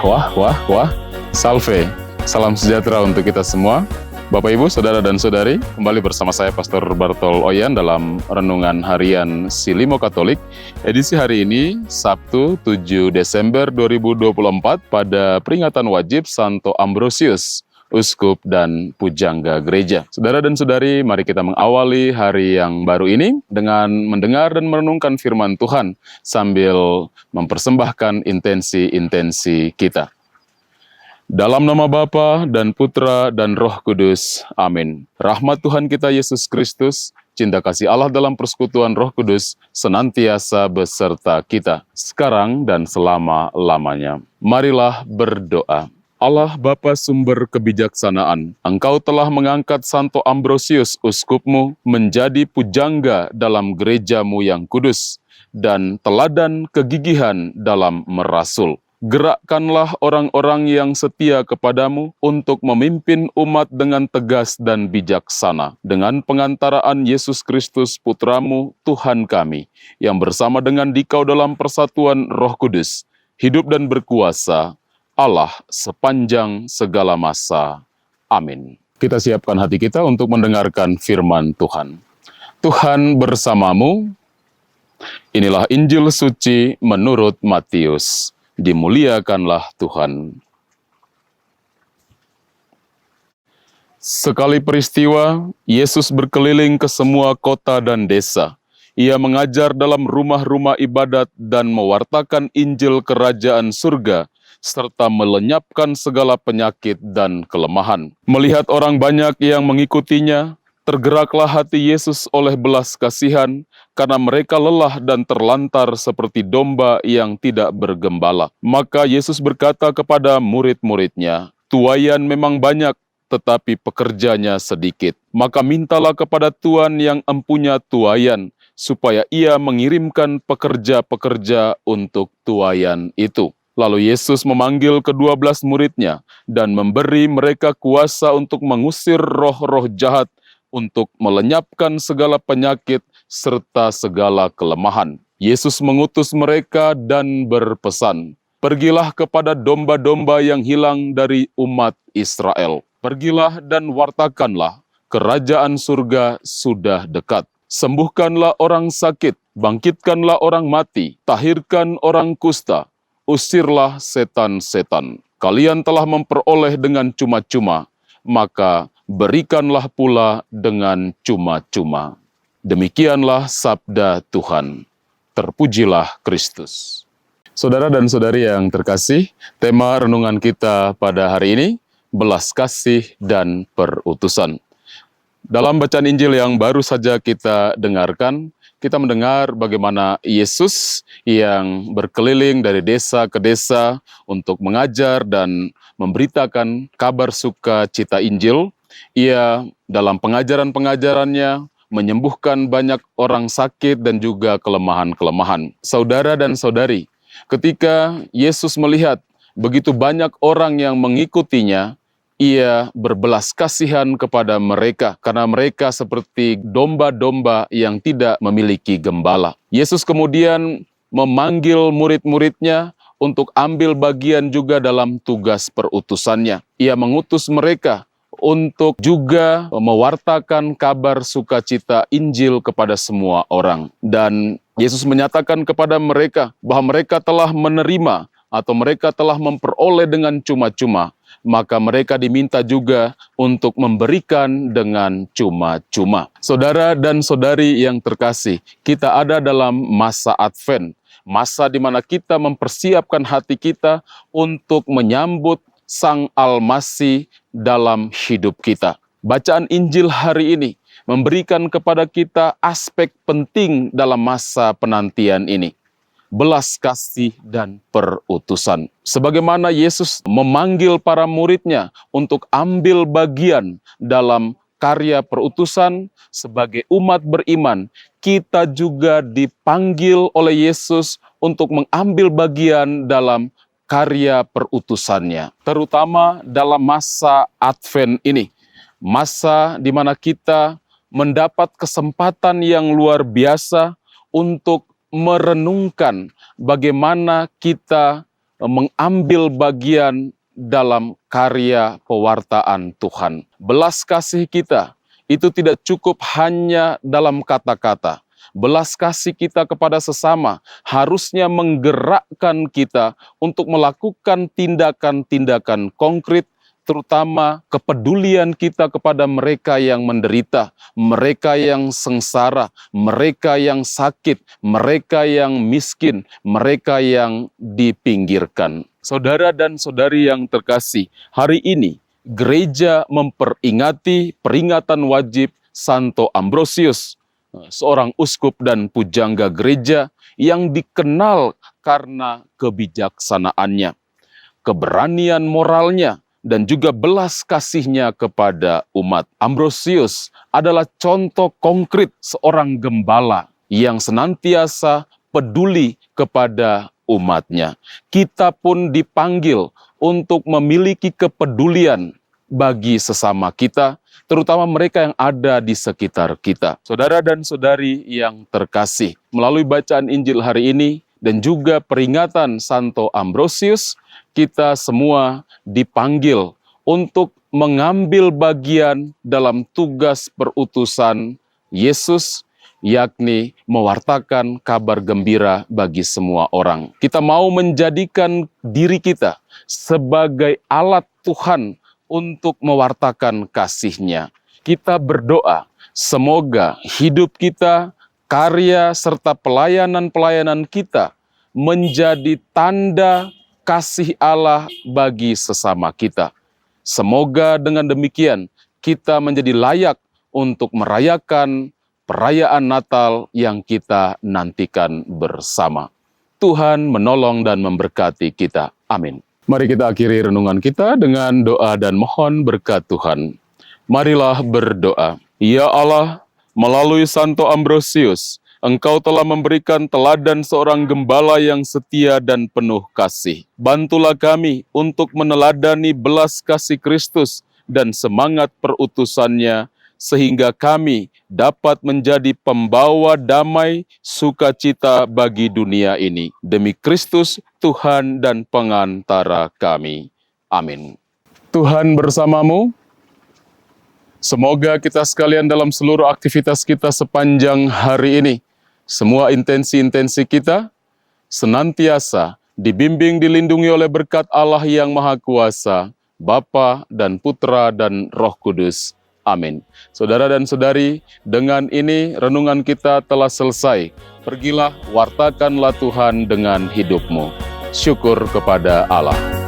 Wah. Salve, salam sejahtera untuk kita semua. Bapak, Ibu, Saudara dan Saudari, kembali bersama saya Pastor Bartol Oyan dalam Renungan Harian Silimo Katolik. Edisi hari ini, Sabtu 7 Desember 2024 pada peringatan wajib Santo Ambrosius, Uskup dan Pujangga Gereja. Saudara dan Saudari, mari kita mengawali hari yang baru ini dengan mendengar dan merenungkan firman Tuhan sambil mempersembahkan intensi-intensi kita. Dalam nama Bapa dan Putra dan Roh Kudus. Amin. Rahmat Tuhan kita Yesus Kristus, cinta kasih Allah dalam persekutuan Roh Kudus, senantiasa beserta kita, sekarang dan selama-lamanya. Marilah berdoa. Allah Bapa sumber kebijaksanaan, Engkau telah mengangkat Santo Ambrosius, Uskupmu, menjadi pujangga dalam gerejamu yang kudus, dan teladan kegigihan dalam merasul. Gerakkanlah orang-orang yang setia kepadamu untuk memimpin umat dengan tegas dan bijaksana. Dengan pengantaraan Yesus Kristus Putramu, Tuhan kami, yang bersama dengan Dikau dalam persatuan Roh Kudus, hidup dan berkuasa, Allah sepanjang segala masa. Amin. Kita siapkan hati kita untuk mendengarkan firman Tuhan. Tuhan bersamamu. Inilah Injil suci menurut Matius. Dimuliakanlah Tuhan. Sekali peristiwa, Yesus berkeliling ke semua kota dan desa. Ia mengajar dalam rumah-rumah ibadat dan mewartakan Injil kerajaan surga, serta melenyapkan segala penyakit dan kelemahan. Melihat orang banyak yang mengikutinya, tergeraklah hati Yesus oleh belas kasihan, karena mereka lelah dan terlantar seperti domba yang tidak bergembala. Maka Yesus berkata kepada murid-muridnya, "Tuaian memang banyak, tetapi pekerjanya sedikit. Maka mintalah kepada Tuan yang empunya tuaian, supaya ia mengirimkan pekerja-pekerja untuk tuaian itu." Lalu Yesus memanggil ke-12 muridnya dan memberi mereka kuasa untuk mengusir roh-roh jahat, untuk melenyapkan segala penyakit serta segala kelemahan. Yesus mengutus mereka dan berpesan, "Pergilah kepada domba-domba yang hilang dari umat Israel. Pergilah dan wartakanlah, kerajaan surga sudah dekat. Sembuhkanlah orang sakit, bangkitkanlah orang mati, tahirkan orang kusta, usirlah setan-setan. Kalian telah memperoleh dengan cuma-cuma, maka berikanlah pula dengan cuma-cuma." Demikianlah sabda Tuhan. Terpujilah Kristus. Saudara dan saudari yang terkasih, tema renungan kita pada hari ini, belas kasih dan perutusan. Dalam bacaan Injil yang baru saja kita dengarkan, kita mendengar bagaimana Yesus yang berkeliling dari desa ke desa untuk mengajar dan memberitakan kabar sukacita Injil. Ia dalam pengajaran-pengajarannya menyembuhkan banyak orang sakit dan juga kelemahan-kelemahan. Saudara dan saudari, ketika Yesus melihat begitu banyak orang yang mengikutinya, ia berbelas kasihan kepada mereka, karena mereka seperti domba-domba yang tidak memiliki gembala. Yesus kemudian memanggil murid-muridnya untuk ambil bagian juga dalam tugas perutusannya. Ia mengutus mereka untuk juga mewartakan kabar sukacita Injil kepada semua orang. Dan Yesus menyatakan kepada mereka bahwa mereka telah menerima atau mereka telah memperoleh dengan cuma-cuma, maka mereka diminta juga untuk memberikan dengan cuma-cuma. Saudara dan saudari yang terkasih, kita ada dalam masa Advent, masa di mana kita mempersiapkan hati kita untuk menyambut Sang Almasih dalam hidup kita. Bacaan Injil hari ini memberikan kepada kita aspek penting dalam masa penantian ini. Belas kasih dan perutusan. Sebagaimana Yesus memanggil para muridnya untuk ambil bagian dalam karya perutusan sebagai umat beriman, kita juga dipanggil oleh Yesus untuk mengambil bagian dalam karya perutusannya, terutama dalam masa Advent ini, masa di mana kita mendapat kesempatan yang luar biasa untuk merenungkan bagaimana kita mengambil bagian dalam karya pewartaan Tuhan. Belas kasih kita itu tidak cukup hanya dalam kata-kata. Belas kasih kita kepada sesama harusnya menggerakkan kita untuk melakukan tindakan-tindakan konkret, terutama kepedulian kita kepada mereka yang menderita, mereka yang sengsara, mereka yang sakit, mereka yang miskin, mereka yang dipinggirkan. Saudara dan saudari yang terkasih, hari ini gereja memperingati peringatan wajib Santo Ambrosius, seorang uskup dan pujangga gereja yang dikenal karena kebijaksanaannya, keberanian moralnya, dan juga belas kasihnya kepada umat. Ambrosius adalah contoh konkret seorang gembala yang senantiasa peduli kepada umatnya. Kita pun dipanggil untuk memiliki kepedulian bagi sesama kita, terutama mereka yang ada di sekitar kita. Saudara dan saudari yang terkasih, melalui bacaan Injil hari ini dan juga peringatan Santo Ambrosius, kita semua dipanggil untuk mengambil bagian dalam tugas perutusan Yesus, yakni mewartakan kabar gembira bagi semua orang. Kita mau menjadikan diri kita sebagai alat Tuhan untuk mewartakan kasih-Nya. Kita berdoa, semoga hidup kita, karya serta pelayanan-pelayanan kita menjadi tanda kasih Allah bagi sesama kita. Semoga dengan demikian kita menjadi layak untuk merayakan perayaan Natal yang kita nantikan bersama. Tuhan menolong dan memberkati kita. Amin. Mari kita akhiri renungan kita dengan doa dan mohon berkat Tuhan. Marilah berdoa. Ya Allah, melalui Santo Ambrosius, Engkau telah memberikan teladan seorang gembala yang setia dan penuh kasih. Bantulah kami untuk meneladani belas kasih Kristus dan semangat perutusannya, sehingga kami dapat menjadi pembawa damai sukacita bagi dunia ini. Demi Kristus, Tuhan dan pengantara kami. Amin. Tuhan bersamamu. Semoga kita sekalian dalam seluruh aktivitas kita sepanjang hari ini, semua intensi-intensi kita senantiasa dibimbing, dilindungi oleh berkat Allah yang Maha Kuasa, Bapa dan Putra dan Roh Kudus. Amin. Saudara dan saudari, dengan ini renungan kita telah selesai. Pergilah, wartakanlah Tuhan dengan hidupmu. Syukur kepada Allah.